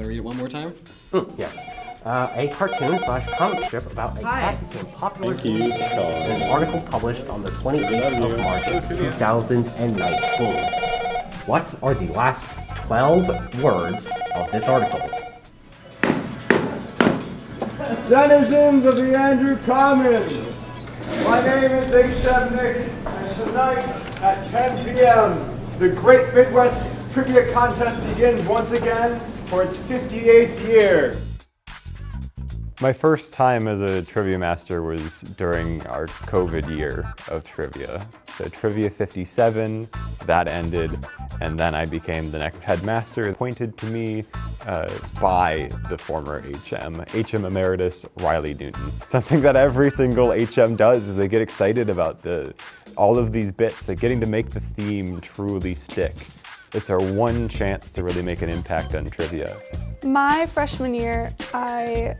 want to read it one more time? Yeah. A cartoon slash comic strip about a cat became popular in an article published on the 28th of March, 2019. What are the last 12 words of this article? Denizens of the Andrew Commons, my name is HM Nick, and tonight at 10 p.m. the Great Midwest Trivia Contest begins once again for its 58th year. My first time as a Trivia Master was during our COVID year of trivia. So Trivia 57, that ended, and then I became the next headmaster, appointed to me by the former HM Emeritus Riley Newton. Something that every single HM does is they get excited about all of these bits, they're getting to make the theme truly stick. It's our one chance to really make an impact on trivia. My freshman year, I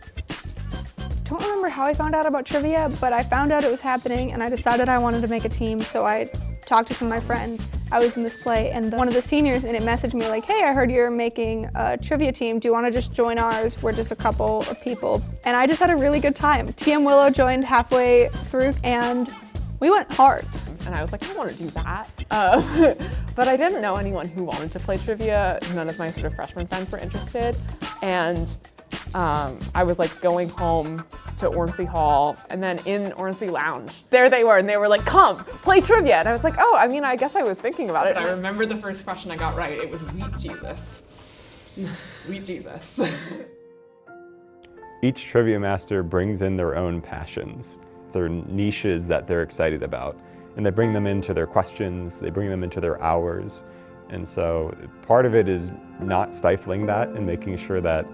don't remember how I found out about trivia, but I found out it was happening and I decided I wanted to make a team, so I talked to some of my friends. I was in this play and one of the seniors in it messaged me like, hey, I heard you're making a trivia team. Do you want to just join ours? We're just a couple of people. And I just had a really good time. TM Willow joined halfway through and we went hard. And I was like, I want to do that. But I didn't know anyone who wanted to play trivia. None of my sort of freshman friends were interested. And I was like going home to Ormsey Hall, and then in Ormsey Lounge, there they were, and they were like, come, play trivia. And I was like, oh, I mean, I guess I was thinking about it. I remember the first question I got right. It was Wheat Jesus. Wheat Jesus. Each Trivia Master brings in their own passions, their niches that they're excited about, and they bring them into their questions, they bring them into their hours. And so part of it is not stifling that and making sure that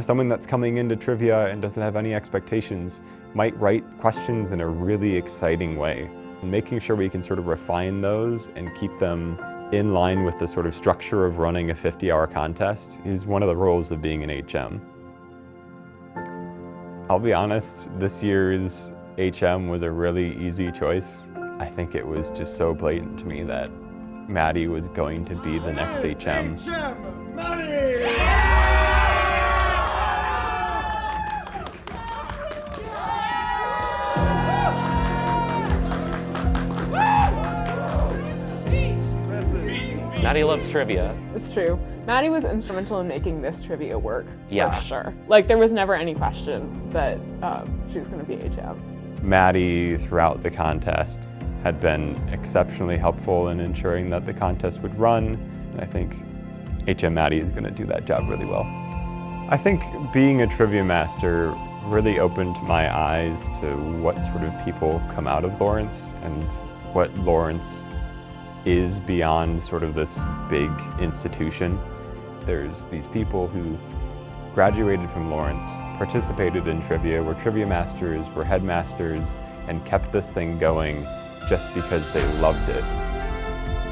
someone that's coming into trivia and doesn't have any expectations might write questions in a really exciting way. And making sure we can sort of refine those and keep them in line with the sort of structure of running a 50-hour contest is one of the roles of being an HM. I'll be honest, this year's HM was a really easy choice. I think it was just so blatant to me that Maddie was going to be the next HM. HM Maddie! Maddie loves trivia. It's true. Maddie was instrumental in making this trivia work, Yeah. for sure. Like, there was never any question that she was going to be HM. Maddie, throughout the contest, had been exceptionally helpful in ensuring that the contest would run. And I think HM Maddie is going to do that job really well. I think being a Trivia Master really opened my eyes to what sort of people come out of Lawrence and what Lawrence is beyond sort of this big institution. There's these people who graduated from Lawrence, participated in trivia, were Trivia Masters, were headmasters, and kept this thing going just because they loved it.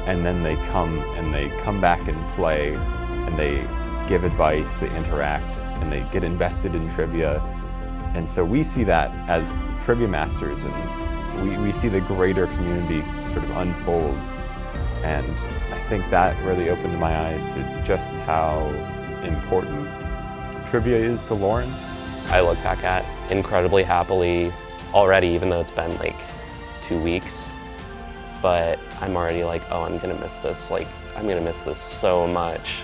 And then they come back and play, and they give advice, they interact, and they get invested in trivia. And so we see that as Trivia Masters, and we see the greater community sort of unfold. And I think that really opened my eyes to just how important trivia is to Lawrence. I look back at incredibly happily already, even though it's been like 2 weeks. But I'm already like, oh, I'm gonna miss this. Like, I'm gonna miss this so much.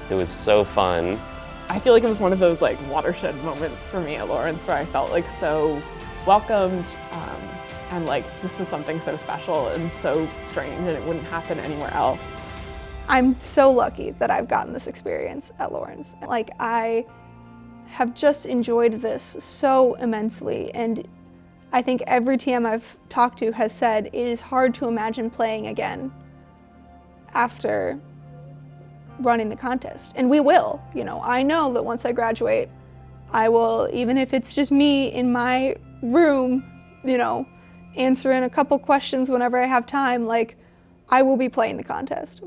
It was so fun. I feel like it was one of those like watershed moments for me at Lawrence where I felt like so welcomed, and like this was something so special and so strange and it wouldn't happen anywhere else. I'm so lucky that I've gotten this experience at Lawrence. Like, I have just enjoyed this so immensely, and I think every TM I've talked to has said it is hard to imagine playing again after running the contest. And we will, I know that once I graduate, I will, even if it's just me in my room, answering a couple questions whenever I have time, like, I will be playing the contest.